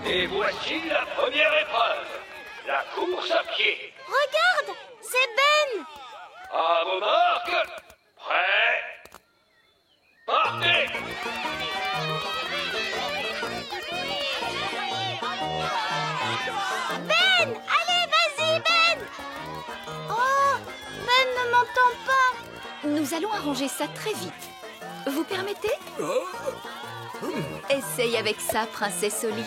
Et voici la première épreuve, la course à pied. Regarde, c'est Ben. À vos marques, prêts, partez. Ben, allez, vas-y, Ben. Oh, Ben ne m'entend pas. Nous allons arranger ça très vite. Vous permettez? Essaye avec ça, princesse Oli.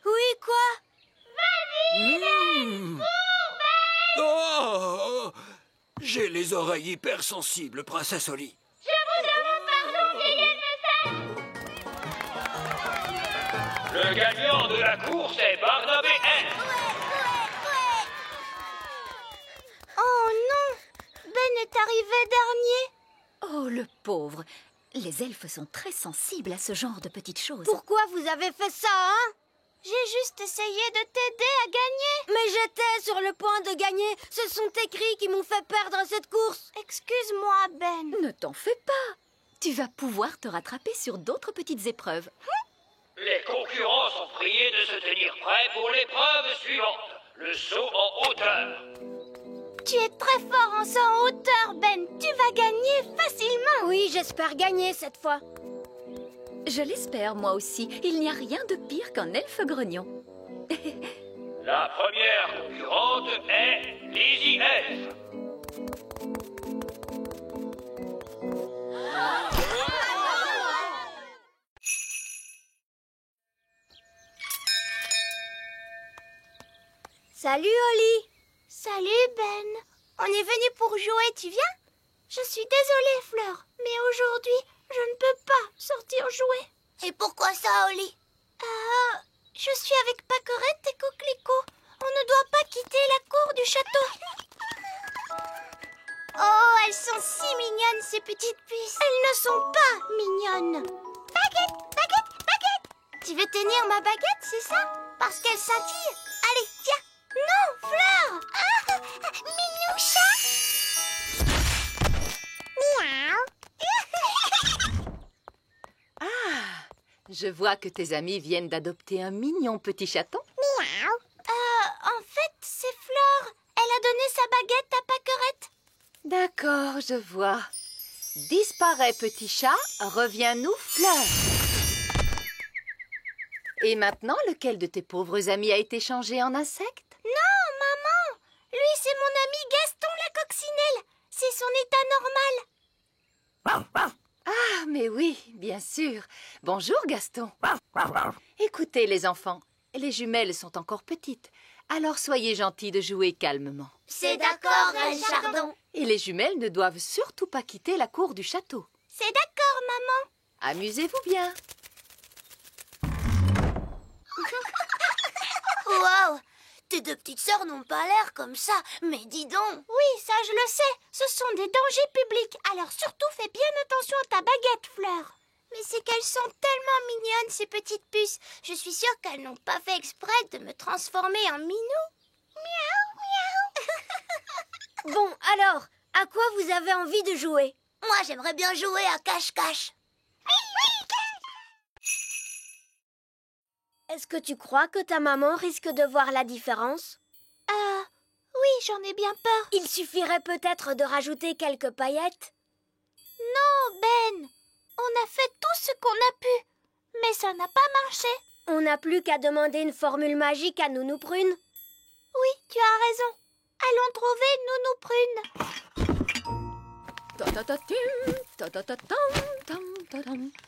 Oui, quoi? Oh, j'ai les oreilles hypersensibles, princesse Oli. Le gagnant de la course est Barnabé N. Oh non, Ben est arrivé dernier. Oh, le pauvre. Les elfes sont très sensibles à ce genre de petites choses. Pourquoi vous avez fait ça, hein? J'ai juste essayé de t'aider à gagner. Mais j'étais sur le point de gagner. Ce sont tes cris qui m'ont fait perdre cette course. Excuse-moi, Ben. Ne t'en fais pas. Tu vas pouvoir te rattraper sur d'autres petites épreuves. Les concurrents sont priés de se tenir prêts pour l'épreuve suivante, le saut en hauteur. Tu es très fort en saut en hauteur, Ben. Tu vas gagner facilement. Oui, j'espère gagner cette fois. Je l'espère, moi aussi. Il n'y a rien de pire qu'un elfe grognon. La première concurrente est Lizzie Elf. Salut, Oli. Salut, Ben. On est venu pour jouer, tu viens? Je suis désolée, Fleur, mais aujourd'hui, je ne peux pas sortir jouer. Et pourquoi ça, Oli? Je suis avec Paquerette et Coquelicot. On ne doit pas quitter la cour du château. Oh, elles sont si mignonnes, ces petites puces. Elles ne sont pas mignonnes. Baguette, baguette, baguette. Tu veux tenir ma baguette, c'est ça? Parce qu'elle scintille. Allez, tiens. Non, Fleur. Ah, mignon chat. Miaou. Je vois que tes amis viennent d'adopter un mignon petit chaton. Miaou. En fait, c'est Fleur. Elle a donné sa baguette à Paquerette. D'accord, je vois. Disparais, petit chat, reviens-nous, Fleur. Et maintenant, lequel de tes pauvres amis a été changé en insecte? Non, maman. Lui, c'est mon ami Gaston la coccinelle. C'est son état normal. Ah, mais oui, bien sûr. Bonjour, Gaston. Écoutez, les enfants, les jumelles sont encore petites. Alors soyez gentils de jouer calmement. C'est d'accord, Reine Chardon. Et les jumelles ne doivent surtout pas quitter la cour du château. C'est d'accord, maman. Amusez-vous bien. Waouh. Tes deux petites sœurs n'ont pas l'air comme ça, mais dis donc. Oui, ça je le sais. Ce sont des dangers publics, alors surtout fais bien attention à ta baguette, Fleur. Mais c'est qu'elles sont tellement mignonnes, ces petites puces. Je suis sûre qu'elles n'ont pas fait exprès de me transformer en minou. Miaou, miaou. Bon, alors, à quoi vous avez envie de jouer? Moi, j'aimerais bien jouer à cache-cache. Est-ce que tu crois que ta maman risque de voir la différence? Oui, j'en ai bien peur. Il suffirait peut-être de rajouter quelques paillettes. Non, Ben. On a fait tout ce qu'on a pu. Mais ça n'a pas marché. On n'a plus qu'à demander une formule magique à Nounou Prune. Oui, tu as raison. Allons trouver Nounou Prune.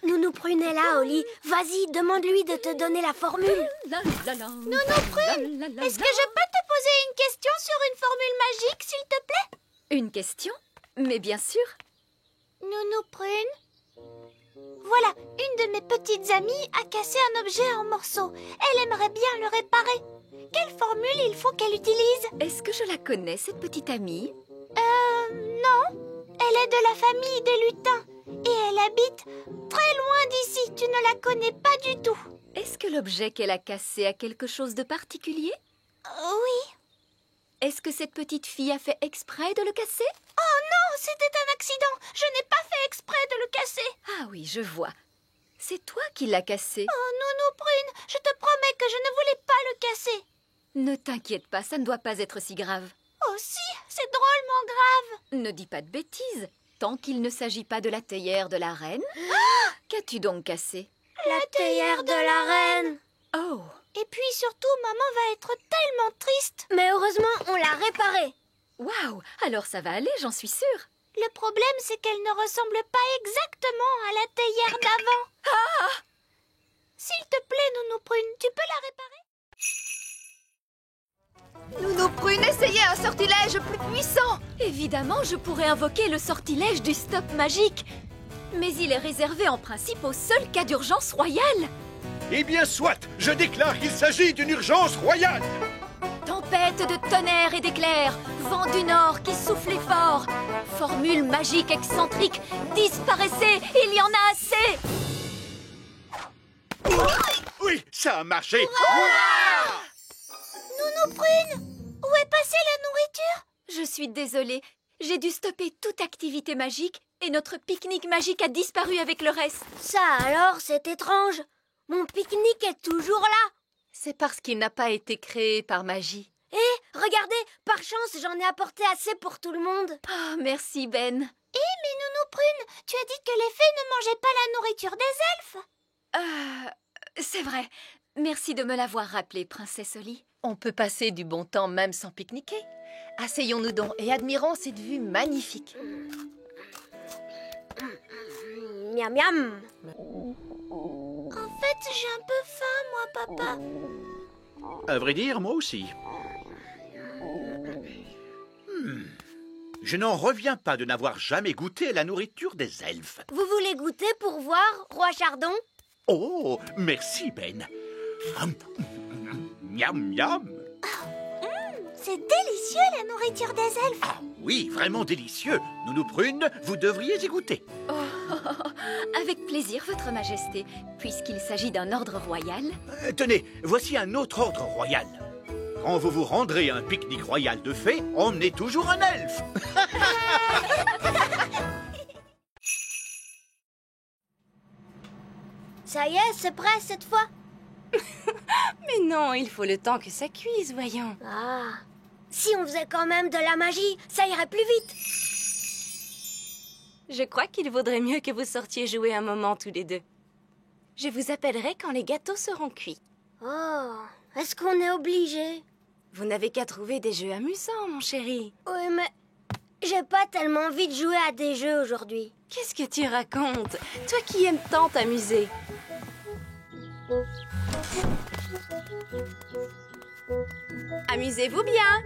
Nounou Prune est là, Oli. Vas-y, demande-lui de te donner la formule. Nounou Prune, est-ce que je peux te poser une question sur une formule magique, s'il te plaît? Une question? Mais bien sûr. Nounou Prune? Voilà, une de mes petites amies a cassé un objet en morceaux. Elle aimerait bien le réparer. Quelle formule il faut qu'elle utilise? Est-ce que je la connais, cette petite amie? Non. Elle est de la famille des lutins. Et elle habite très loin d'ici. Tu ne la connais pas du tout. Est-ce que l'objet qu'elle a cassé a quelque chose de particulier? Oui. Est-ce que cette petite fille a fait exprès de le casser? Oh non, c'était un accident. Je n'ai pas fait exprès de le casser. Ah oui, je vois. C'est toi qui l'as cassé. Oh, Nounou Prune, je te promets que je ne voulais pas le casser. Ne t'inquiète pas, ça ne doit pas être si grave. Oh si, c'est drôlement grave. Ne dis pas de bêtises. Tant qu'il ne s'agit pas de la théière de la reine. Qu'as-tu donc cassé? La théière de la reine. Oh! Et puis surtout, maman va être tellement triste. Mais heureusement, on l'a réparée. Waouh! Alors ça va aller, j'en suis sûre. Le problème, c'est qu'elle ne ressemble pas exactement à la théière d'avant. Ah! S'il te plaît, Nounou Prune, tu peux la réparer? Nounou Prune, essayez un sortilège plus puissant. Évidemment, je pourrais invoquer le sortilège du stop magique. Mais il est réservé en principe au seul cas d'urgence royale. Eh bien, soit, je déclare qu'il s'agit d'une urgence royale. Tempête de tonnerre et d'éclairs, vent du nord qui soufflait fort. Formule magique excentrique, disparaissez, il y en a assez. Oui, ça a marché. Nounou Prune, où est passée la nourriture? Je suis désolée, j'ai dû stopper toute activité magique et notre pique-nique magique a disparu avec le reste. Ça alors, c'est étrange. Mon pique-nique est toujours là. C'est parce qu'il n'a pas été créé par magie. Regardez, par chance, j'en ai apporté assez pour tout le monde. Oh, merci Ben. Mais Nounou Prune, tu as dit que les fées ne mangeaient pas la nourriture des elfes. C'est vrai. Merci de me l'avoir rappelé, Princesse Oli. On peut passer du bon temps même sans pique-niquer. Asseyons-nous donc et admirons cette vue magnifique. Miam miam. En fait, j'ai un peu faim, moi, papa. À vrai dire, moi aussi. Je n'en reviens pas de n'avoir jamais goûté la nourriture des elfes. Vous voulez goûter pour voir, Roi Chardon? Oh, merci Ben. Miam miam. C'est délicieux, la nourriture des elfes. Ah oui, vraiment délicieux. Nounou Prune, vous devriez y goûter. Avec plaisir, Votre Majesté, puisqu'il s'agit d'un ordre royal. Tenez, voici un autre ordre royal. Quand vous vous rendrez à un pique-nique royal de fées, emmenez toujours un elfe. Ça y est, c'est prêt cette fois. Mais non, il faut le temps que ça cuise, voyons. Ah, si on faisait quand même de la magie, ça irait plus vite. Je crois qu'il vaudrait mieux que vous sortiez jouer un moment tous les deux. Je vous appellerai quand les gâteaux seront cuits. Oh, est-ce qu'on est obligé? Vous n'avez qu'à trouver des jeux amusants, mon chéri. Oui, mais j'ai pas tellement envie de jouer à des jeux aujourd'hui. Qu'est-ce que tu racontes? Toi qui aimes tant t'amuser. Amusez-vous bien.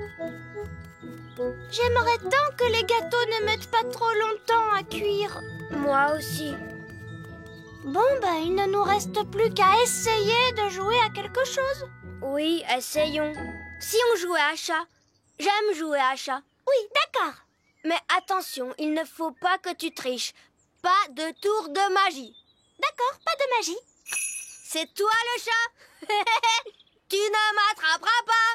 J'aimerais tant que les gâteaux ne mettent pas trop longtemps à cuire. Moi aussi. Bon, il ne nous reste plus qu'à essayer de jouer à quelque chose. Oui, essayons. Si on jouait à chat. J'aime jouer à chat. Oui, d'accord. Mais attention, il ne faut pas que tu triches. Pas de tour de magie. D'accord, pas de magie. C'est toi le chat. Tu ne m'attraperas pas.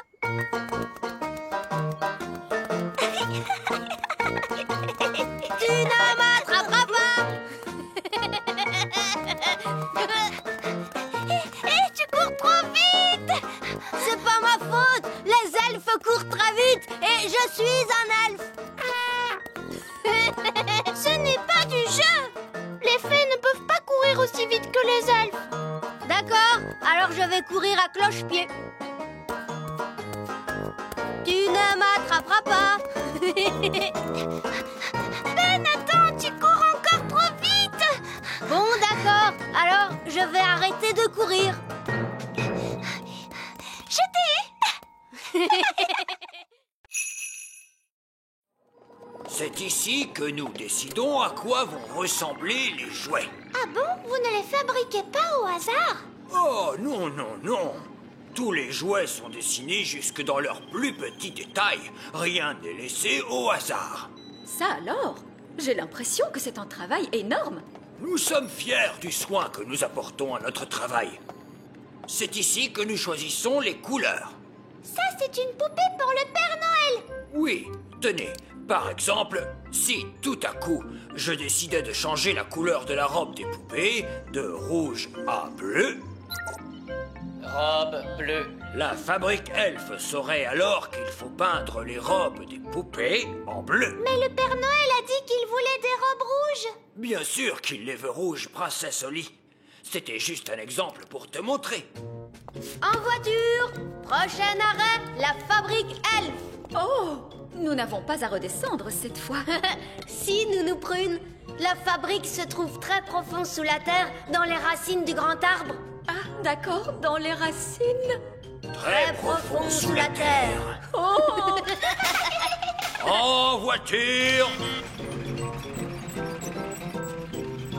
Tu ne m'attraperas pas. Tu cours trop vite. C'est pas ma faute. Les elfes courent très vite et je suis un elfe. Ce n'est pas du jeu. Les fées ne peuvent pas courir aussi vite que les elfes. D'accord, alors je vais courir à cloche-pied. Tu ne m'attraperas pas. Ben, attends, tu cours encore trop vite. Bon, d'accord, alors je vais arrêter de courir. Je t'ai. C'est ici que nous décidons à quoi vont ressembler les jouets. Ah bon, vous ne les fabriquez pas au hasard? Oh, non, non, non. Tous les jouets sont dessinés jusque dans leurs plus petits détails. Rien n'est laissé au hasard. Ça alors? J'ai l'impression que c'est un travail énorme. Nous sommes fiers du soin que nous apportons à notre travail. C'est ici que nous choisissons les couleurs. Ça, c'est une poupée pour le Père Noël. Oui, tenez, Par exemple, si tout à coup, je décidais de changer la couleur de la robe des poupées de rouge à bleu, Robe bleue. la fabrique Elfe saurait alors qu'il faut peindre les robes des poupées en bleu. Mais le Père Noël a dit qu'il voulait des robes rouges. Bien sûr qu'il les veut rouges, princesse Holly. C'était juste un exemple pour te montrer. En voiture, prochain arrêt, la fabrique Elfe. Oh, nous n'avons pas à redescendre cette fois. Si, Nounou Prune, la fabrique se trouve très profond sous la terre, dans les racines du grand arbre. Ah, d'accord, dans les racines. Très profond sous la terre. Oh, En voiture!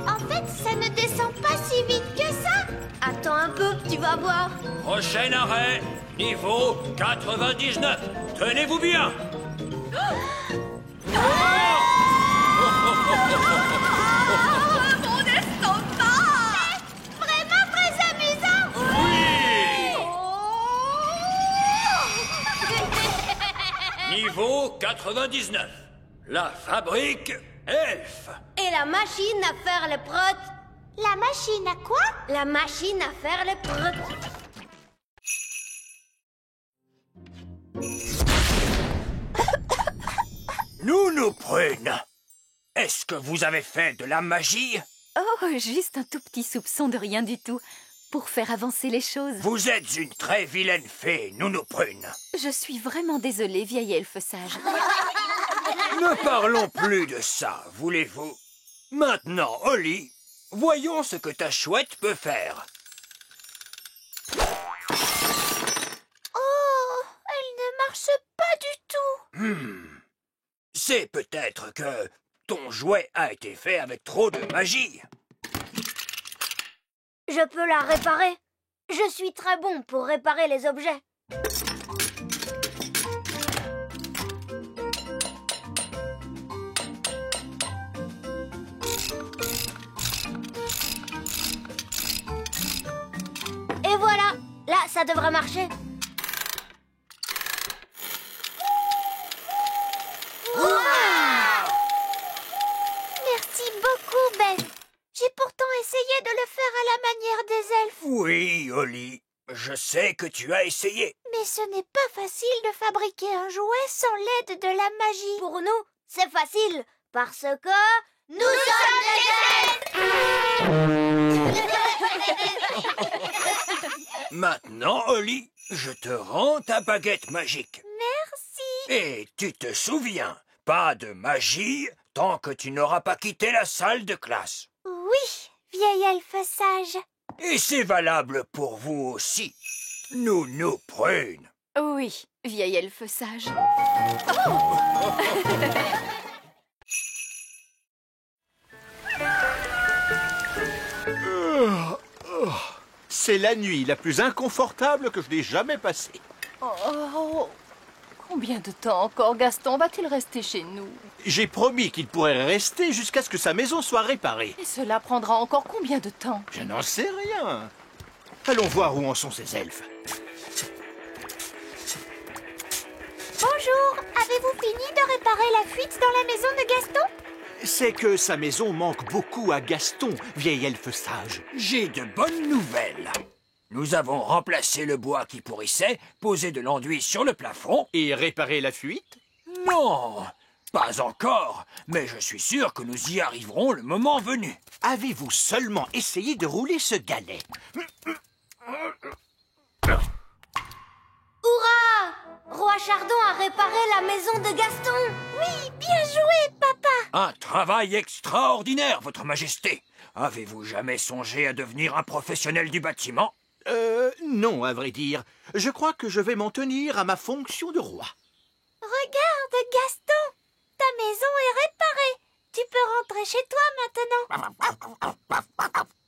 En fait, ça ne descend pas si vite que ça. Attends un peu, tu vas voir. Prochain arrêt, niveau 99. Tenez-vous bien! mon estomac! Vraiment très amusant. Niveau 99. La fabrique Elfe. Et la machine à faire le prot. La machine à quoi? La machine à faire le prot. Nounou Prune, est-ce que vous avez fait de la magie? Oh, juste un tout petit soupçon de rien du tout, pour faire avancer les choses. Vous êtes une très vilaine fée, Nounou Prune. Je suis vraiment désolée, vieille elfe sage. Ne parlons plus de ça, voulez-vous? Maintenant, Holly, voyons ce que ta chouette peut faire. Oh, elle ne marche pas du tout. C'est peut-être que ton jouet a été fait avec trop de magie. Je peux la réparer. Je suis très bon pour réparer les objets. Et voilà, là, ça devrait marcher. Merci beaucoup, Beth. J'ai pourtant essayé de le faire à la manière des elfes. Oui, Holly, je sais que tu as essayé. Mais ce n'est pas facile de fabriquer un jouet sans l'aide de la magie. Pour nous, c'est facile, parce que nous sommes des elfes. Maintenant, Holly, je te rends ta baguette magique. Merci. Et tu te souviens, pas de magie tant que tu n'auras pas quitté la salle de classe. Oui, vieille elfe sage. Et c'est valable pour vous aussi, Nounou Prune. Oui, vieille elfe sage. C'est la nuit la plus inconfortable que je n'ai jamais passée. Oh, combien de temps encore Gaston va-t-il rester chez nous? J'ai promis qu'il pourrait rester jusqu'à ce que sa maison soit réparée. Et cela prendra encore combien de temps? Je n'en sais rien. Allons voir où en sont ces elfes. Bonjour, avez-vous fini de réparer la fuite dans la maison de Gaston? C'est que sa maison manque beaucoup à Gaston, vieille elfe sage. J'ai de bonnes nouvelles. Nous avons remplacé le bois qui pourrissait, posé de l'enduit sur le plafond. Et réparer la fuite? Non, pas encore, mais je suis sûr que nous y arriverons le moment venu. Avez-vous seulement essayé de rouler ce galet? Hurrah! Roi Chardon a réparé la maison de Gaston. Oui, bien joué, papa. Un travail extraordinaire, Votre Majesté. Avez-vous jamais songé à devenir un professionnel du bâtiment? Non, à vrai dire. Je crois que je vais m'en tenir à ma fonction de roi. Regarde, Gaston, ta maison est réparée. Tu peux rentrer chez toi maintenant.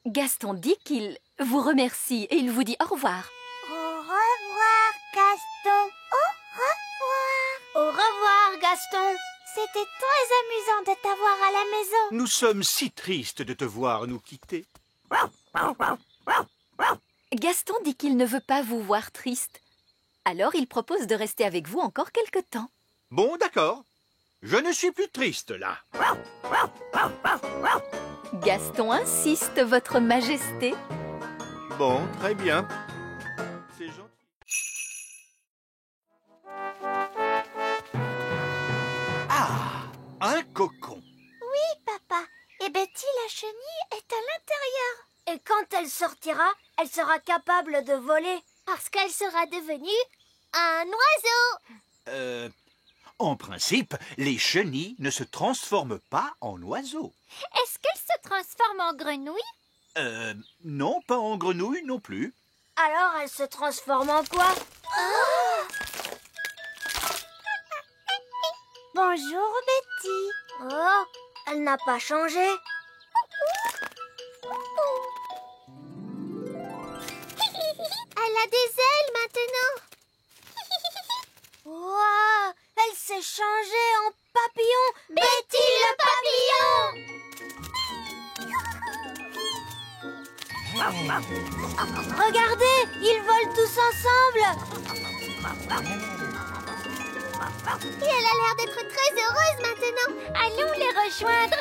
Gaston dit qu'il vous remercie et il vous dit au revoir. Au revoir, Gaston. Au revoir. Au revoir, Gaston. C'était très amusant de t'avoir à la maison. Nous sommes si tristes de te voir nous quitter. Gaston dit qu'il ne veut pas vous voir triste. Alors il propose de rester avec vous encore quelque temps. Bon, d'accord. Je ne suis plus triste, là. Gaston insiste, votre majesté. Bon, très bien. C'est gentil. Ah, un cocon. Papa. Et Betty la chenille est à l'intérieur. Et quand elle sortira, elle sera capable de voler. Parce qu'elle sera devenue un oiseau. En principe, les chenilles ne se transforment pas en oiseaux. Est-ce qu'elle se transforme en grenouille? Non, pas en grenouille non plus. Alors elle se transforme en quoi? Bonjour Betty. Oh, elle n'a pas changé. Elle a des ailes maintenant. Wow, elle s'est changée en papillon. Betty le papillon. Regardez, ils volent tous ensemble. Et elle a l'air d'être très heureuse maintenant. Allons les rejoindre.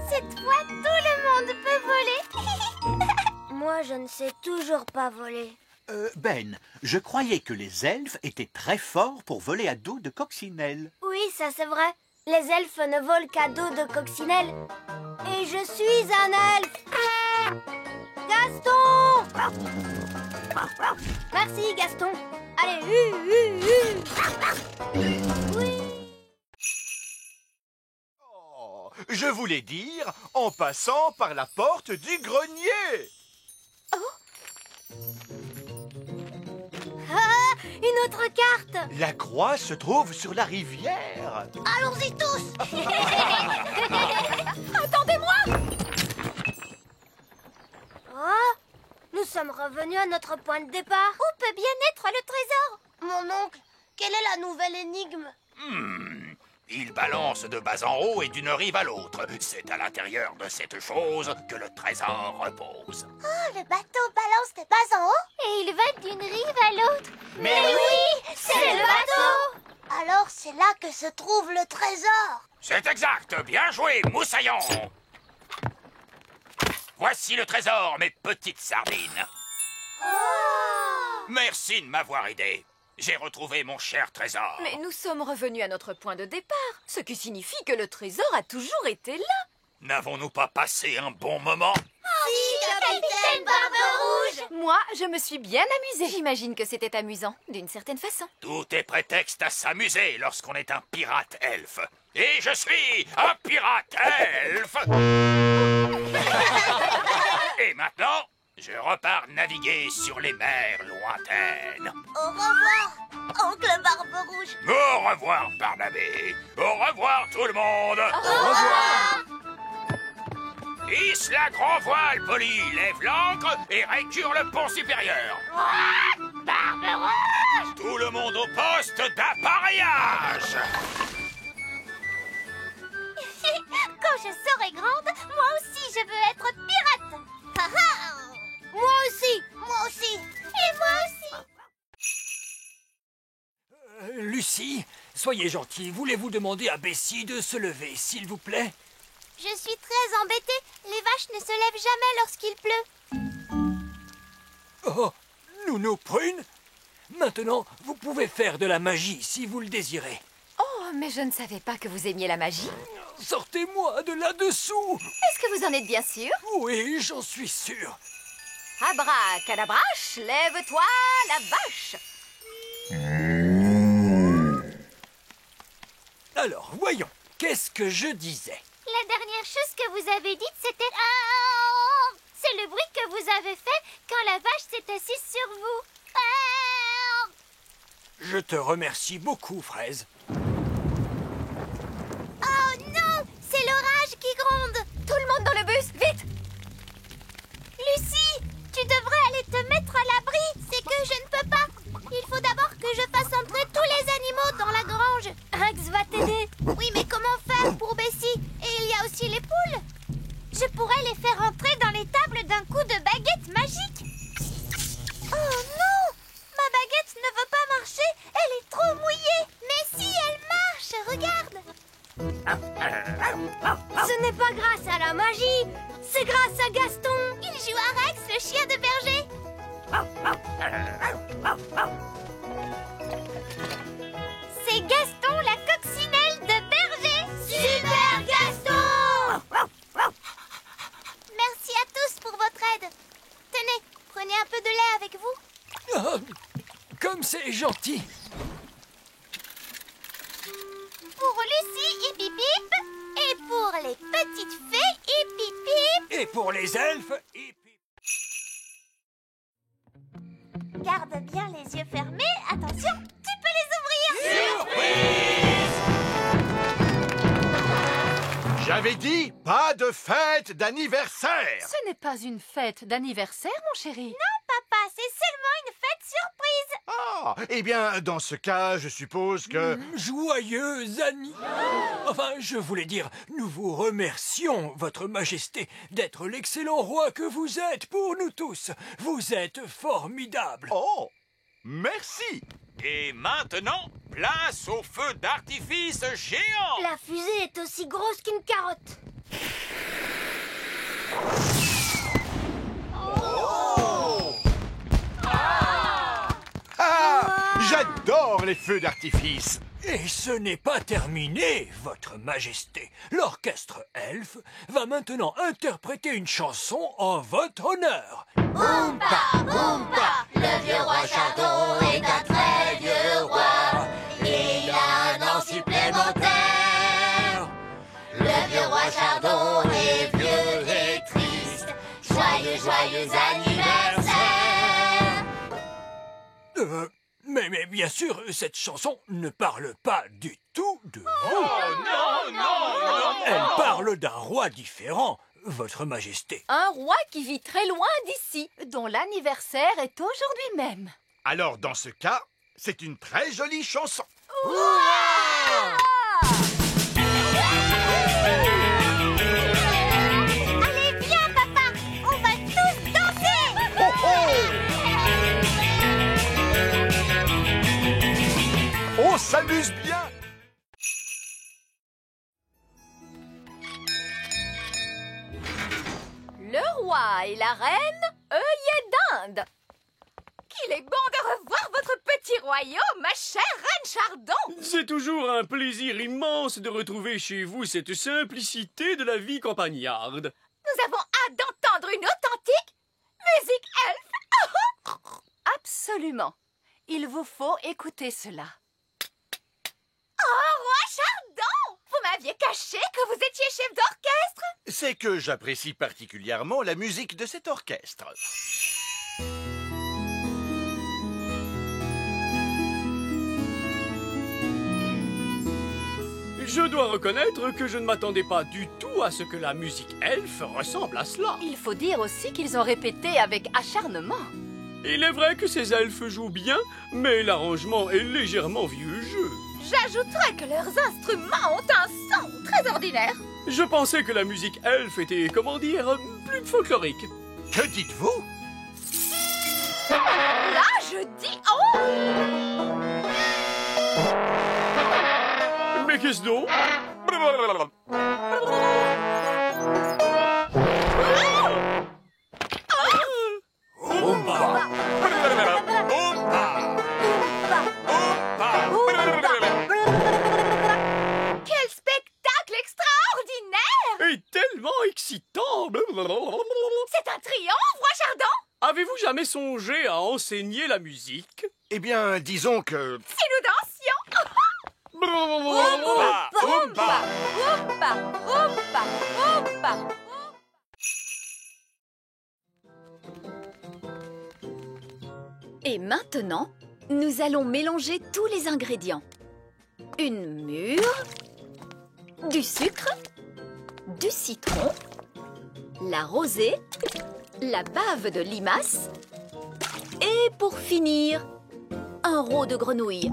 Cette fois, tout le monde peut voler. Moi, je ne sais toujours pas voler. Ben, je croyais que les elfes étaient très forts pour voler à dos de coccinelle. Oui, ça c'est vrai. Les elfes ne volent qu'à dos de coccinelle. Et je suis un elfe. Gaston! Merci, Gaston. Allez, Oui. Oh, je voulais dire en passant par la porte du grenier. Ah, une autre carte. La croix se trouve sur la rivière. Allons-y tous. Attendez-moi! Oh, nous sommes revenus à notre point de départ. Où peut bien être le trésor? Mon oncle, quelle est la nouvelle énigme? Il balance de bas en haut et d'une rive à l'autre. C'est à l'intérieur de cette chose que le trésor repose. Oh, le bateau balance de bas en haut? Et il va d'une rive à l'autre. Mais oui, c'est le bateau. Alors c'est là que se trouve le trésor. C'est exact. Bien joué, Moussaillon. Voici le trésor, mes petites sardines. Oh. Merci de m'avoir aidé. J'ai retrouvé mon cher trésor. Mais nous sommes revenus à notre point de départ, ce qui signifie que le trésor a toujours été là. N'avons-nous pas passé un bon moment? Si, capitaine Barbe-Rouge. Moi, je me suis bien amusée. J'imagine que c'était amusant, d'une certaine façon. Tout est prétexte à s'amuser lorsqu'on est un pirate elfe. Et je suis un pirate elfe. Et maintenant, je repars naviguer sur les mers lointaines. Au revoir, oncle Barbe-Rouge. Au revoir, Barnabé. Au revoir, tout le monde. Au revoir. Hisse la grand voile, Polly. Lève l'ancre et récure le pont supérieur. Barbe-Rouge. Tout le monde au poste d'appareillage. Quand je serai grande, moi aussi je veux être pirate. Moi aussi. Et moi aussi. Lucie, soyez gentille. Voulez-vous demander à Bessie de se lever, s'il vous plaît? Je suis très embêtée. Les vaches ne se lèvent jamais lorsqu'il pleut. Oh, Nounou Prune, maintenant, vous pouvez faire de la magie si vous le désirez. Oh, mais je ne savais pas que vous aimiez la magie. Sortez-moi de là-dessous. Est-ce que vous en êtes bien sûr? Oui, j'en suis sûr. Abracadabrache, lève-toi, la vache! Alors, voyons, qu'est-ce que je disais? La dernière chose que vous avez dite, c'était... C'est le bruit que vous avez fait quand la vache s'est assise sur vous. Je te remercie beaucoup, Fraise. Oh non! C'est l'orage qui gronde. Tout le monde dans le bus, vite! Lucie, tu devrais aller te mettre à l'abri. C'est que je ne peux pas. Il faut d'abord que je fasse entrer tous les animaux dans la grange. Rex va t'aider. Oui, mais comment faire pour Bessie? Et il y a aussi les poules. Je pourrais les faire entrer dans les tables d'un coup de baguette magique. Oh non! Ma baguette regarde. Ce n'est pas grâce à la magie, c'est grâce à Gaston. Il joue à Rex, le chien de berger. C'est Gaston, la coccinelle de berger. Super Gaston! Merci à tous pour votre aide. Tenez, prenez un peu de lait avec vous. Ah, comme c'est gentil. Pour Lucie, hip hip hip. Et pour les petites fées, hip hip hip. Et pour les elfes, Garde bien les yeux fermés. Attention, tu peux les ouvrir. J'avais dit pas de fête d'anniversaire. Ce n'est pas une fête d'anniversaire, mon chéri. Non, papa, c'est seulement une fête surprise. Ah, eh bien, dans ce cas, je suppose que... Joyeux Annie. Enfin, je voulais dire, nous vous remercions, Votre Majesté, d'être l'excellent roi que vous êtes pour nous tous. Vous êtes formidable. Oh, merci. Et maintenant, place au feu d'artifice géant. La fusée est aussi grosse qu'une carotte. J'adore les feux d'artifice. Et ce n'est pas terminé, Votre Majesté. L'orchestre elfe va maintenant interpréter une chanson en votre honneur. Oompa, Oompa, le vieux roi Chardon est un très vieux roi. Il a un an supplémentaire. Le vieux roi Chardon est vieux et triste. Joyeux, joyeux anniversaire. Mais bien sûr, cette chanson ne parle pas du tout de vous. Oh non. Elle parle d'un roi différent, Votre Majesté. Un roi qui vit très loin d'ici, dont l'anniversaire est aujourd'hui même. Alors, dans ce cas, c'est une très jolie chanson. Allez, viens, papa. On va tous danser. Oh, oh! On s'amuse bien. Le roi et la reine, œillet d'Inde. Qu'il est bon de revoir votre petit royaume, ma chère reine Chardon. C'est toujours un plaisir immense de retrouver chez vous cette simplicité de la vie campagnarde. Nous avons hâte d'entendre une authentique musique elfe. Absolument. Il vous faut écouter cela. Oh, roi Chardon! Vous m'aviez caché que vous étiez chef d'orchestre. C'est que j'apprécie particulièrement la musique de cet orchestre. Je dois reconnaître que je ne m'attendais pas du tout à ce que la musique elfe ressemble à cela. Il faut dire aussi qu'ils ont répété avec acharnement. Il est vrai que ces elfes jouent bien, mais l'arrangement est légèrement vieux jeu. J'ajouterais que leurs instruments ont un son très ordinaire. Je pensais que la musique elfe était, comment dire, plus folklorique. Que dites-vous? Là, je dis oh! Mais qu'est-ce donc? Quel spectacle extraordinaire! Et tellement excitant! C'est un triomphe, roi Chardon! Avez-vous jamais songé à enseigner la musique? Eh bien, disons que... Si nous dansions! Oompa, Oompa. Oompa, Oompa, Oompa. Et maintenant, nous allons mélanger tous les ingrédients. Une mûre, du sucre, du citron, la rosée, la bave de limace et pour finir, un rot de grenouille.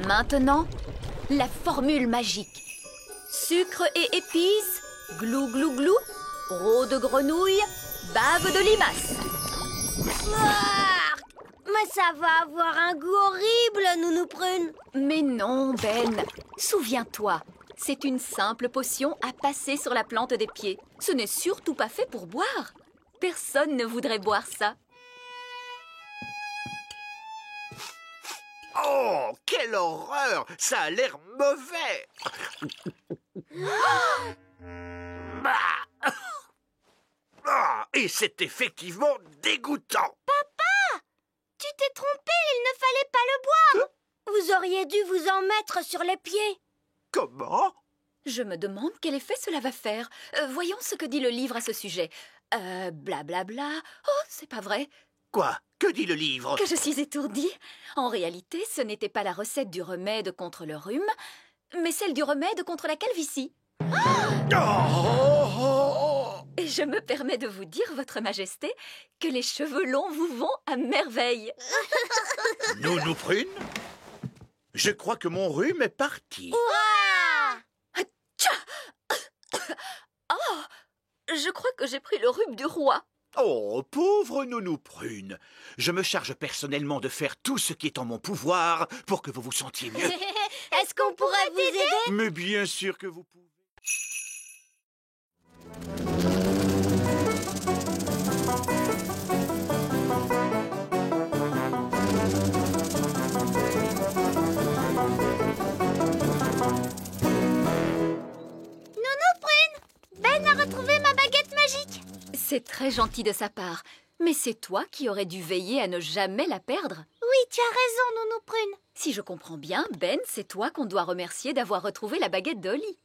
Maintenant, la formule magique. Sucre et épices, glou glou glou, rot de grenouille, bave de limace. mais ça va avoir un goût horrible, Nounou Prune. Mais non, Ben. Souviens-toi, c'est une simple potion à passer sur la plante des pieds. Ce n'est surtout pas fait pour boire. Personne ne voudrait boire ça. Oh, quelle horreur! Ça a l'air mauvais! Et c'est effectivement dégoûtant! Tu t'es trompé, il ne fallait pas le boire. Vous auriez dû vous en mettre sur les pieds. Comment? Je me demande quel effet cela va faire. Voyons ce que dit le livre à ce sujet. Blablabla. Oh, c'est pas vrai. Quoi? Que dit le livre? Que je suis étourdie. En réalité, ce n'était pas la recette du remède contre le rhume, mais celle du remède contre la calvitie. Et je me permets de vous dire, Votre Majesté, que les cheveux longs vous vont à merveille. Nounou Prune? Je crois que mon rhume est parti. Oh, je crois que j'ai pris le rhume du roi. Oh, pauvre Nounou Prune. Je me charge personnellement de faire tout ce qui est en mon pouvoir pour que vous vous sentiez mieux. Est-ce qu'on pourrait vous aider? Mais bien sûr que vous pouvez. Ben a retrouvé ma baguette magique. C'est très gentil de sa part, mais c'est toi qui aurais dû veiller à ne jamais la perdre. Oui, tu as raison, Nounou Prune. Si je comprends bien, Ben, c'est toi qu'on doit remercier d'avoir retrouvé la baguette d'Olly.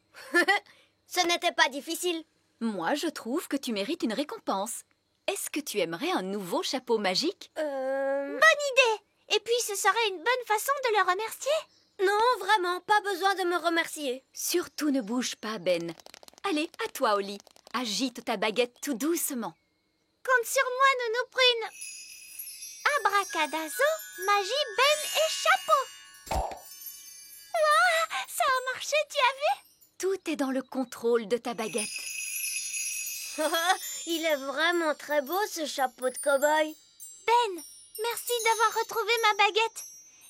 Ce n'était pas difficile. Moi, je trouve que tu mérites une récompense. Est-ce que tu aimerais un nouveau chapeau magique? Bonne idée. Et puis ce serait une bonne façon de le remercier. Non, vraiment, pas besoin de me remercier. Surtout ne bouge pas, Ben. Allez, à toi, Olly. Agite ta baguette tout doucement. Compte sur moi, Nounou Prune. Abracadazo, magie, Ben et chapeau. Ah, ça a marché, tu as vu? Tout est dans le contrôle de ta baguette. Il est vraiment très beau, ce chapeau de cow-boy. Ben, merci d'avoir retrouvé ma baguette.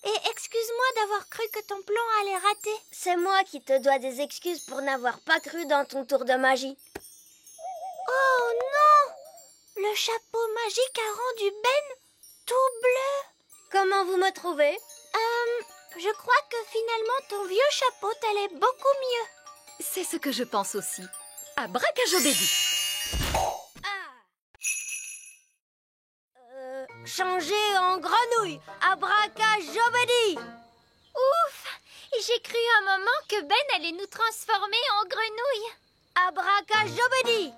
Et excuse-moi d'avoir cru que ton plan allait rater. C'est moi qui te dois des excuses pour n'avoir pas cru dans ton tour de magie. Oh non! Le chapeau magique a rendu Ben tout bleu. Comment vous me trouvez? Je crois que finalement ton vieux chapeau t'allait beaucoup mieux. C'est ce que je pense aussi. Abracajobédi. Changer en grenouille. Abracajobédi. Ouf! J'ai cru un moment que Ben allait nous transformer en grenouille. Abracajobédi.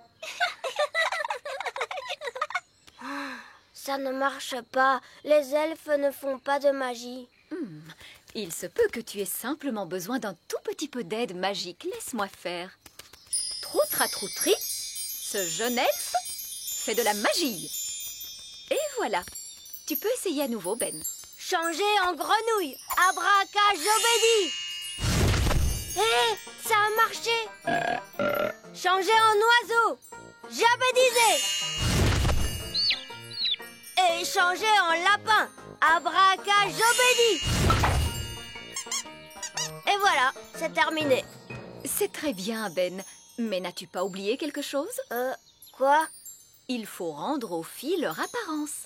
Ça ne marche pas. Les elfes ne font pas de magie. Il se peut que tu aies simplement besoin d'un tout petit peu d'aide magique. Laisse-moi faire. Troutratroutri, ce jeune elfe fait de la magie. Et voilà. Tu peux essayer à nouveau, Ben. Changer en grenouille. Abracajobédi. Hé, ça a marché. Changer en oiseau. Jabédisé. Et changer en lapin. Abracajobédi. Et voilà, c'est terminé. C'est très bien, Ben. Mais n'as-tu pas oublié quelque chose? Quoi? Il faut rendre aux filles leur apparence.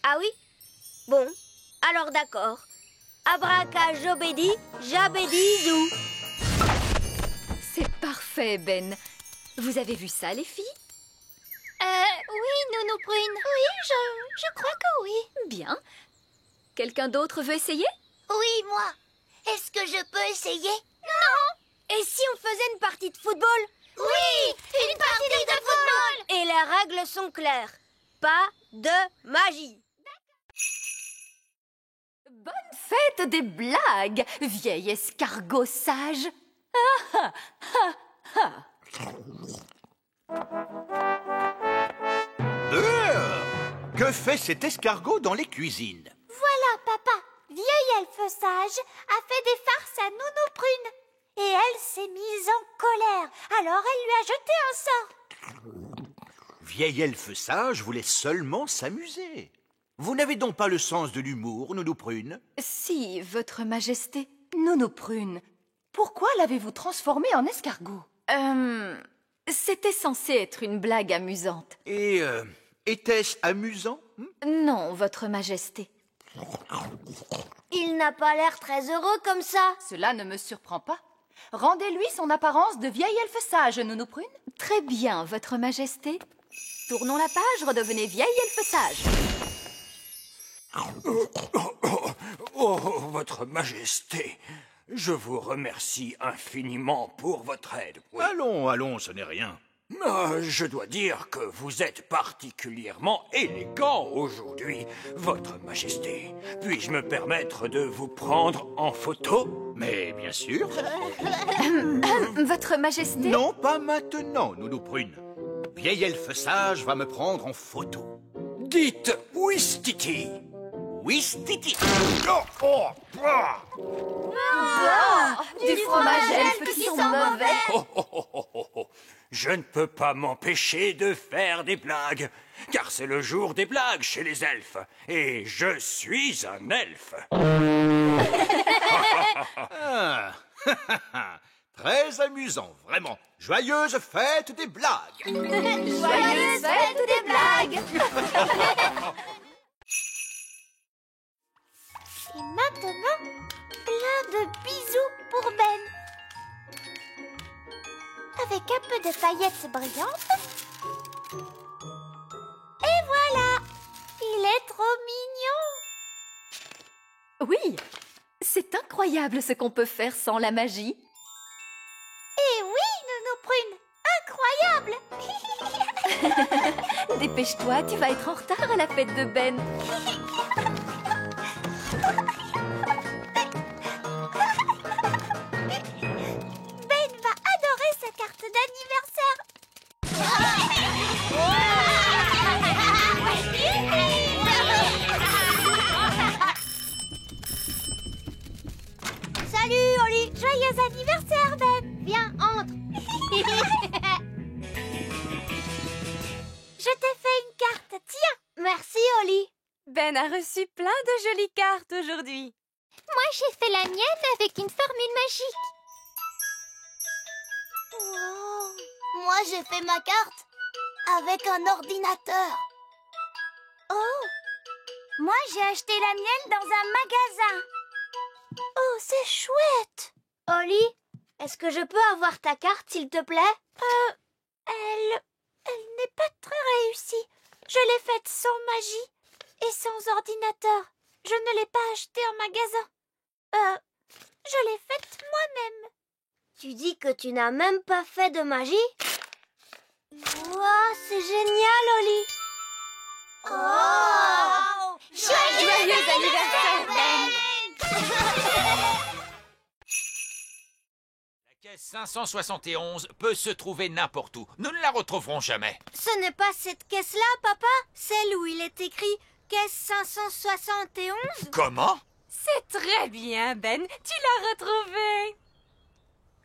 Ah oui? Bon, alors d'accord. Abracajobédi, jabédizou. C'est parfait, Ben. Vous avez vu ça, les filles? Oui, Nounou Prune. Oui, je crois que oui. Bien. Quelqu'un d'autre veut essayer? Oui, moi. Est-ce que je peux essayer? Non. Et si on faisait une partie de football? Oui, une partie de football. Et les règles sont claires. Pas de magie. Bonne fête des blagues, vieil escargot sage. Ah, ah, ah, Que fait cet escargot dans les cuisines? Voilà, papa. Vieil elfe sage a fait des farces à Nounou Prune. Et elle s'est mise en colère. Alors elle lui a jeté un sort. Vieil elfe sage voulait seulement s'amuser. Vous n'avez donc pas le sens de l'humour, Nounou Prune? Si, votre majesté. Nounou Prune, pourquoi l'avez-vous transformé en escargot? C'était censé être une blague amusante. Et était-ce amusant? Non, votre majesté. Il n'a pas l'air très heureux comme ça. Cela ne me surprend pas. Rendez-lui son apparence de vieil elfe sage, Nounou Prune. Très bien, votre majesté. Tournons la page, redevenez vieille elfe sage. Oh, votre majesté, je vous remercie infiniment pour votre aide. Oui. Allons, ce n'est rien. Je dois dire que vous êtes particulièrement élégant aujourd'hui, votre majesté. Puis-je me permettre de vous prendre en photo? Mais bien sûr. Votre majesté? Non, pas maintenant, Nounou Prune. Vieil elfe sage va me prendre en photo. Dites Ouistiti. Ouistiti. Du fromage elfe qui sont mauvais. Je ne peux pas m'empêcher de faire des blagues, car c'est le jour des blagues chez les elfes, et je suis un elfe. Très amusant, vraiment. Joyeuse fête des blagues. Joyeuse fête des blagues. Et maintenant, plein de bisous pour Ben. Avec un peu de paillettes brillantes. Et voilà, il est trop mignon. Oui, c'est incroyable ce qu'on peut faire sans la magie. Et oui, Nounou Prune, incroyable. Dépêche-toi, tu vas être en retard à la fête de Ben. Ben va adorer sa carte d'anniversaire. Salut, Oli. Joyeux anniversaire, Ben. Viens, entre. Je t'ai fait une carte, tiens. Merci, Oli. Ben a reçu plein de jolies cartes aujourd'hui. Moi, j'ai fait la mienne avec une formule magique. Wow. Moi, j'ai fait ma carte avec un ordinateur. Oh. Moi, j'ai acheté la mienne dans un magasin. Oh, c'est chouette. Oli, est-ce que je peux avoir ta carte, s'il te plaît? Elle n'est pas très réussie. Je l'ai faite sans magie et sans ordinateur. Je ne l'ai pas achetée en magasin. Je l'ai faite moi-même. Tu dis que tu n'as même pas fait de magie? Wow, c'est génial, Oli. Oh! Joyeux anniversaire, Ben! La caisse 571 peut se trouver n'importe où. Nous ne la retrouverons jamais. Ce n'est pas cette caisse-là, papa? Celle où il est écrit caisse 571? Comment? C'est très bien, Ben. Tu l'as retrouvé.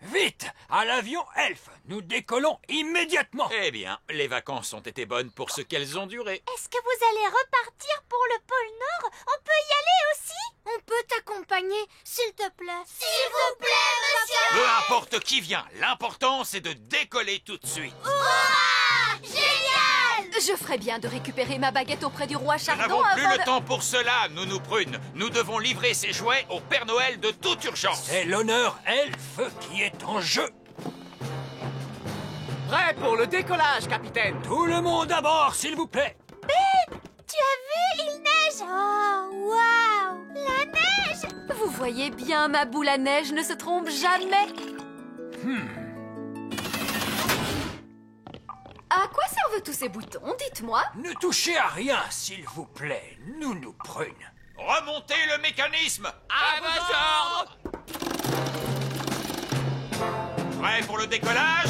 Vite, à l'avion elfe. Nous décollons immédiatement. Eh bien, les vacances ont été bonnes pour ce qu'elles ont duré. Est-ce que vous allez repartir pour le pôle Nord? On peut y aller aussi? On peut t'accompagner, s'il te plaît. S'il vous plaît, monsieur! Peu importe qui vient, l'important c'est de décoller tout de suite. Ouah! Génial! Je ferais bien de récupérer ma baguette auprès du roi Nous Chardon n'avons plus avant le temps pour cela, Nounou Prune. Nous devons livrer ces jouets au Père Noël de toute urgence. C'est l'honneur elfe qui est en jeu. Prêt pour le décollage, capitaine. Tout le monde à bord, s'il vous plaît. Ben, tu as vu, il neige! Oh, waouh! La neige! Vous voyez bien, ma boule à neige ne se trompe jamais. À quoi servent tous ces boutons, dites-moi? Ne touchez à rien, s'il vous plaît, Nounou Prune. Remontez le mécanisme. À vos ordres. Prêt pour le décollage?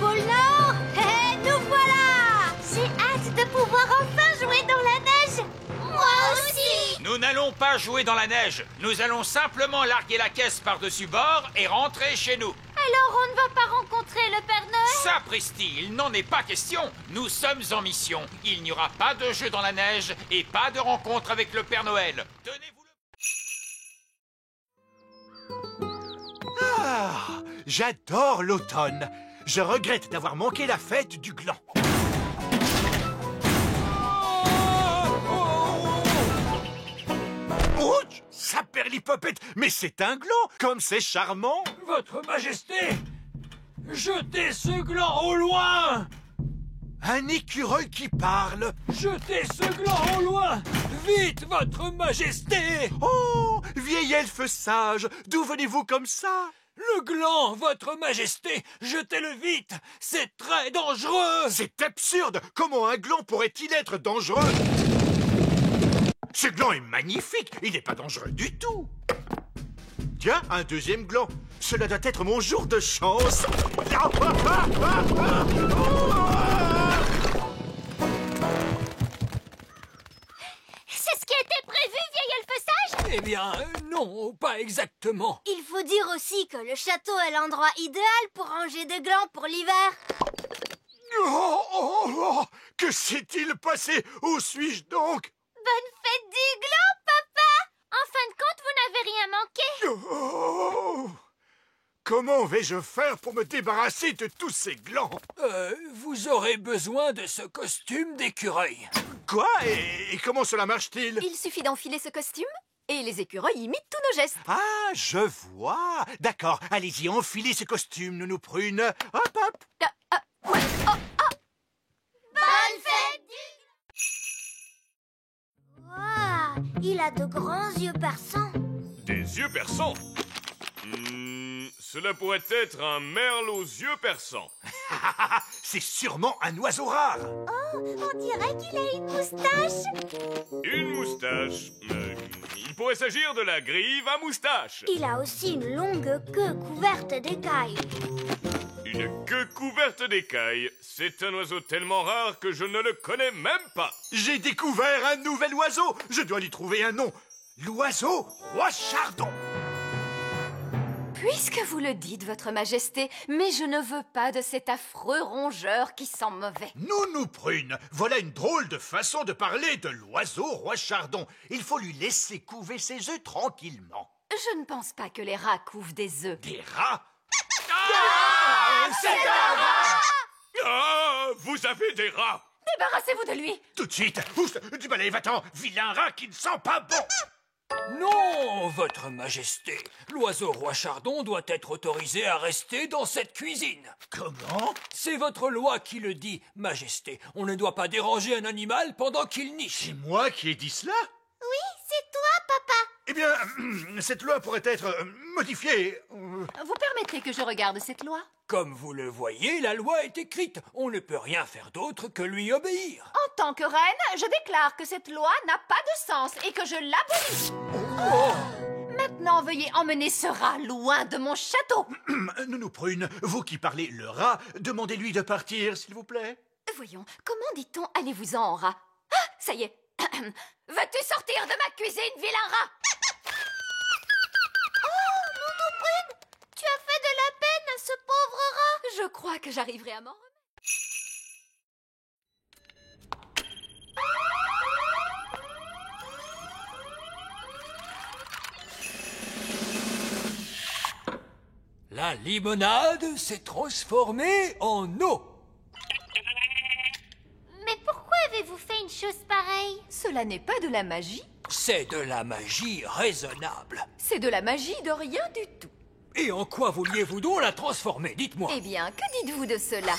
Pôle Nord! Hé, nous voilà! J'ai hâte de pouvoir enfin jouer dans la neige! Moi aussi! Nous n'allons n'allons pas jouer dans la neige. Nous allons simplement larguer la caisse par-dessus bord et rentrer chez nous. Alors on ne va pas rencontrer le Père Noël? Sapristi, il n'en est pas question. Nous sommes en mission. Il n'y aura pas de jeu dans la neige et pas de rencontre avec le Père Noël. Tenez-vous le... Ah, j'adore l'automne. Je regrette d'avoir manqué la fête du gland. Ouch, saperlipopette, mais c'est un gland, comme c'est charmant. Votre Majesté, jetez ce gland au loin! Un écureuil qui parle. Jetez ce gland au loin! Vite, Votre Majesté! Oh, vieil elfe sage, d'où venez-vous comme ça? Le gland, Votre Majesté! Jetez-le vite! C'est très dangereux! C'est absurde! Comment un gland pourrait-il être dangereux? Ce gland est magnifique! Il n'est pas dangereux du tout! Tiens, un deuxième gland! Cela doit être mon jour de chance! C'est ce qui était prévu, vieil elfe sage? Eh bien, non, pas exactement. Il faut dire aussi que le château est l'endroit idéal pour ranger des glands pour l'hiver. Oh, que s'est-il passé? Où suis-je donc? Bonne fête du gland, papa! En fin de compte, vous n'avez rien manqué. Oh, comment vais-je faire pour me débarrasser de tous ces glands? Vous aurez besoin de ce costume d'écureuil. Quoi? Et comment cela marche-t-il? Il suffit d'enfiler ce costume et les écureuils imitent tous nos gestes. Ah, je vois. D'accord, allez-y, enfilez ce costume, Nounou Prune. Hop, hop. Ouais, oh, oh. Bonne fête du... Waouh, il a de grands yeux perçants. Des yeux perçants? Cela pourrait être un merle aux yeux perçants. C'est sûrement un oiseau rare. Oh, on dirait qu'il a une moustache. Une moustache. Il pourrait s'agir de la grive à moustache. Il a aussi une longue queue couverte d'écailles. Une queue couverte d'écailles. C'est un oiseau tellement rare que je ne le connais même pas. J'ai découvert un nouvel oiseau. Je dois lui trouver un nom. L'oiseau roi Chardon. Puisque vous le dites, Votre Majesté, mais je ne veux pas de cet affreux rongeur qui sent mauvais. Nounou Prune, voilà une drôle de façon de parler de l'oiseau roi Chardon. Il faut lui laisser couver ses œufs tranquillement. Je ne pense pas que les rats couvent des œufs. Des rats? C'est un rat! Ah, vous avez des rats! Débarrassez-vous de lui! Tout de suite! Oust, du balai, va-t'en! Vilain rat qui ne sent pas bon! Non, Votre Majesté. L'oiseau roi Chardon doit être autorisé à rester dans cette cuisine. Comment? C'est votre loi qui le dit, Majesté. On ne doit pas déranger un animal pendant qu'il niche. C'est moi qui ai dit cela? Oui, c'est toi, papa. Eh bien, cette loi pourrait être modifiée. Vous permettez que je regarde cette loi? Comme vous le voyez, la loi est écrite. On ne peut rien faire d'autre que lui obéir. En tant que reine, je déclare que cette loi n'a pas de sens et que je l'abolis. Oh. Maintenant, veuillez emmener ce rat loin de mon château. Nounou Prune, vous qui parlez le rat, demandez-lui de partir, s'il vous plaît. Voyons, comment dit-on allez-vous-en en rat? Ah, ça y est. Veux-tu sortir de ma cuisine, vilain rat? Oh, Nounou Prune, tu as fait de la peine à ce pauvre rat. Je crois que j'arriverai à m'en remettre. La limonade s'est transformée en eau. Mais pourquoi avez-vous fait une chose pareille? Cela n'est pas de la magie. C'est de la magie raisonnable. C'est de la magie de rien du tout. Et en quoi vouliez-vous donc la transformer? Dites-moi. Eh bien, que dites-vous de cela?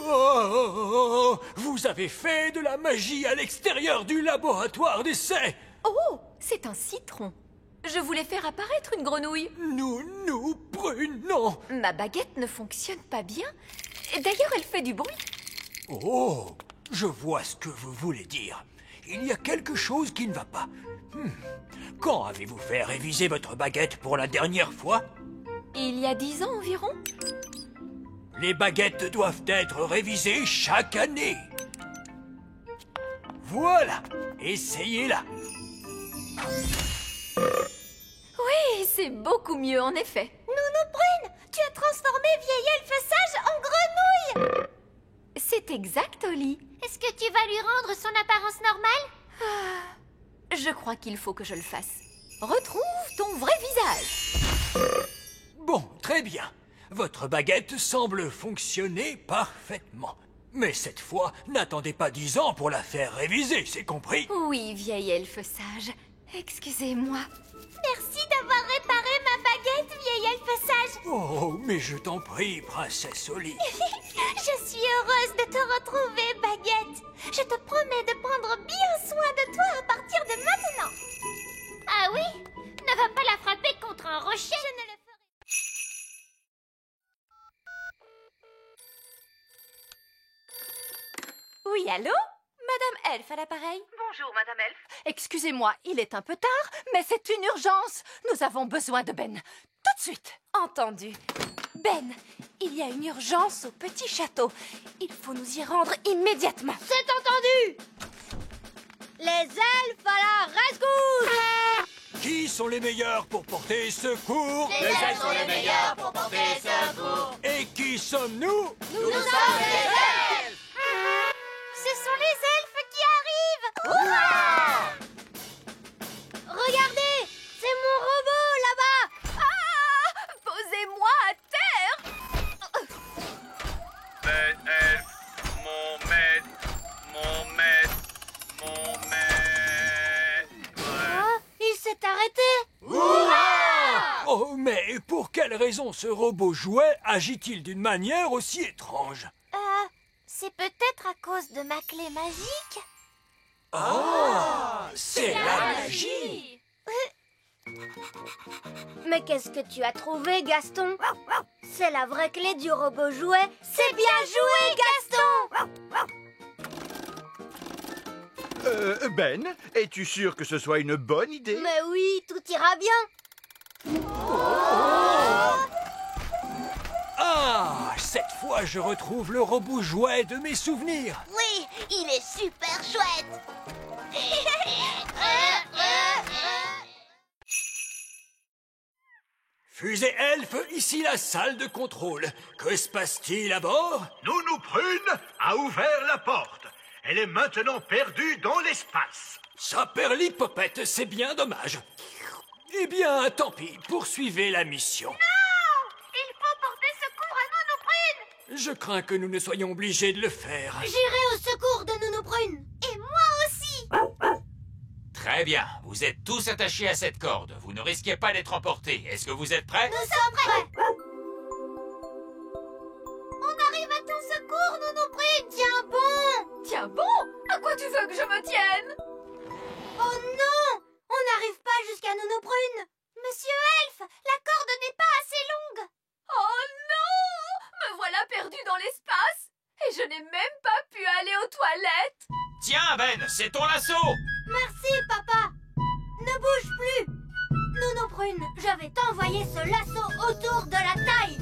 Oh, vous avez fait de la magie à l'extérieur du laboratoire d'essai. Oh, c'est un citron. Je voulais faire apparaître une grenouille. Nounou Prune, non. Ma baguette ne fonctionne pas bien. D'ailleurs, elle fait du bruit. Oh, je vois ce que vous voulez dire. Il y a quelque chose qui ne va pas. Quand avez-vous fait réviser votre baguette pour la dernière fois? Il y a 10 ans environ. Les baguettes doivent être révisées chaque année. Voilà, essayez-la. Oui, c'est beaucoup mieux en effet. Nounou Prune, tu as transformé vieil elfe sage en grenouille. C'est exact, Oli. Est-ce que tu vas lui rendre son apparence normale? Je crois qu'il faut que je le fasse. Retrouve ton vrai visage. Bon, très bien. Votre baguette semble fonctionner parfaitement. Mais cette fois, n'attendez pas 10 ans pour la faire réviser, c'est compris? Oui, vieil elfe sage. Excusez-moi. Merci d'avoir réparé ma baguette, vieil elfe sage. Oh, mais je t'en prie, princesse Oli. Je suis heureuse de te retrouver, baguette. Je te promets de prendre bien soin de toi à partir de maintenant. Ah oui? Ne va pas la frapper contre un rocher. Je ne le ferai. Oui, allô? Madame Elfe à l'appareil? Bonjour, Madame Elfe. Excusez-moi, il est un peu tard, mais c'est une urgence. Nous avons besoin de Ben. Tout de suite. Entendu. Ben, il y a une urgence au petit château. Il faut nous y rendre immédiatement. C'est entendu! Les elfes à la rescousse! Qui sont les meilleurs pour porter secours? Les elfes sont les meilleurs pour porter secours. Et qui sommes-nous? Nous sommes les elfes! Ce sont les elfes qui arrivent! Hurrah! Regardez! C'est mon robot, là-bas! Ah! Posez-moi à terre! Ben elfe, mon maître. Oh, il s'est arrêté! Oh, mais pour quelle raison ce robot jouet agit-il d'une manière aussi étrange? C'est peut-être à cause de ma clé magique? Oh, c'est la magie! Mais qu'est-ce que tu as trouvé, Gaston? C'est la vraie clé du robot jouet. C'est bien joué, Gaston! Ben, es-tu sûr que ce soit une bonne idée? Mais oui, tout ira bien. Ah, cette fois je retrouve le robot jouet de mes souvenirs. Oui, il est super chouette. Fusée Elfe, ici la salle de contrôle. Que se passe-t-il à bord? Nounou Prune a ouvert la porte. Elle est maintenant perdue dans l'espace. Ça perlipopette, c'est bien dommage. Eh bien, tant pis, poursuivez la mission. Il faut porter secours à Nounou Prune. Je crains que nous ne soyons obligés de le faire. J'irai au secours de Nounou Prune. Et moi aussi. Très bien, vous êtes tous attachés à cette corde. Vous ne risquez pas d'être emportés. Est-ce que vous êtes prêts? Nous sommes prêts. On arrive à ton secours, Nounou Prune. Tiens bon. Tiens bon? À quoi tu veux que je me tienne? Oh non! On n'arrive pas jusqu'à Nounou Prune. Monsieur Elfe, la corde n'est pas assez longue. Oh non! Me voilà perdue dans l'espace et je n'ai même pas pu aller aux toilettes. Tiens, Ben, c'est ton lasso! Merci, papa. Ne bouge plus. Nounou Prune, je vais t'envoyer ce lasso autour de la taille.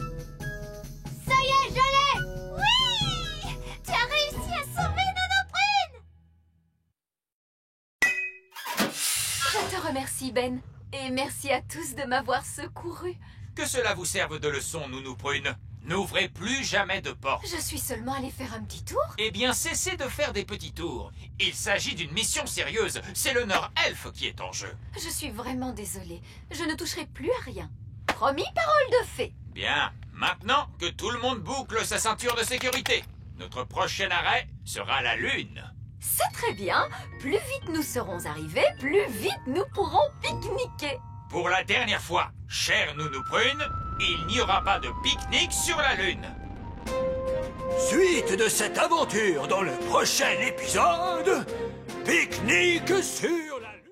Ça y est, je l'ai. Oui! Tu as réussi à sauver Nounou Prune. Je te remercie, Ben. Et merci à tous de m'avoir secouru. Que cela vous serve de leçon, Nounou Prune. N'ouvrez plus jamais de porte. Je suis seulement allée faire un petit tour. Eh bien, cessez de faire des petits tours. Il s'agit d'une mission sérieuse. C'est l'honneur elfe qui est en jeu. Je suis vraiment désolée. Je ne toucherai plus à rien. Promis, parole de fée. Bien. Maintenant, que tout le monde boucle sa ceinture de sécurité. Notre prochain arrêt sera la Lune. C'est très bien. Plus vite nous serons arrivés, plus vite nous pourrons pique-niquer. Pour la dernière fois, chère Nounou Prune, il n'y aura pas de pique-nique sur la Lune. Suite de cette aventure dans le prochain épisode, pique-nique sur la Lune.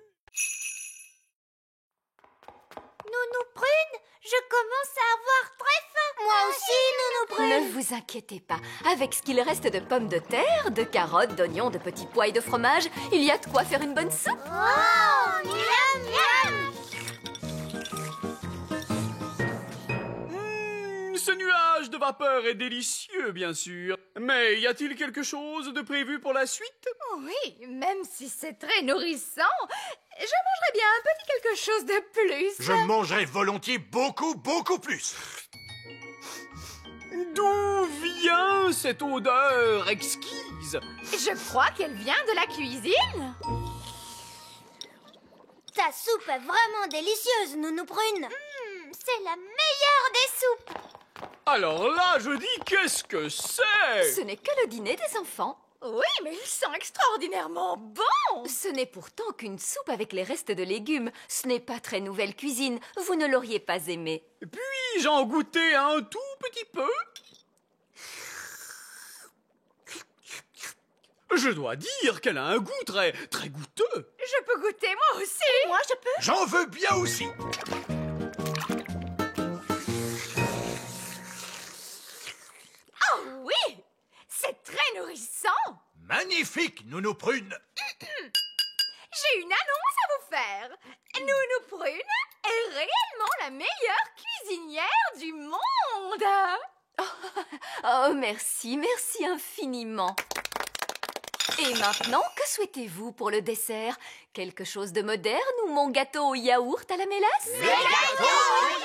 Nounou Prune, je commence à avoir très faim. Moi aussi, Nounou Prune. Ne vous inquiétez pas. Avec ce qu'il reste de pommes de terre, de carottes, d'oignons, de petits pois et de fromage, il y a de quoi faire une bonne soupe. Oh, miam, miam. Ce nuage de vapeur est délicieux, bien sûr. Mais y a-t-il quelque chose de prévu pour la suite? Oui, même si c'est très nourrissant, je mangerais bien un petit quelque chose de plus. Je mangerai volontiers beaucoup, beaucoup plus. D'où vient cette odeur exquise? Je crois qu'elle vient de la cuisine. Ta soupe est vraiment délicieuse, Nounou Prune. C'est la meilleure des soupes. Alors là, je dis, qu'est-ce que c'est? Ce n'est que le dîner des enfants. Oui, mais il sent extraordinairement bon. Ce n'est pourtant qu'une soupe avec les restes de légumes. Ce n'est pas très nouvelle cuisine. Vous ne l'auriez pas aimé. Puis-je en goûter un tout petit peu? Je dois dire qu'elle a un goût très goûteux. Je peux goûter moi aussi. Moi, je peux. J'en veux bien aussi. Oh oui, c'est très nourrissant. Magnifique, Nounou Prune. J'ai une annonce à vous faire. Nounou Prune est réellement la meilleure cuisinière du monde. Oh, merci, merci infiniment. Et maintenant, que souhaitez-vous pour le dessert? Quelque chose de moderne ou mon gâteau au yaourt à la mélasse? Le gâteau au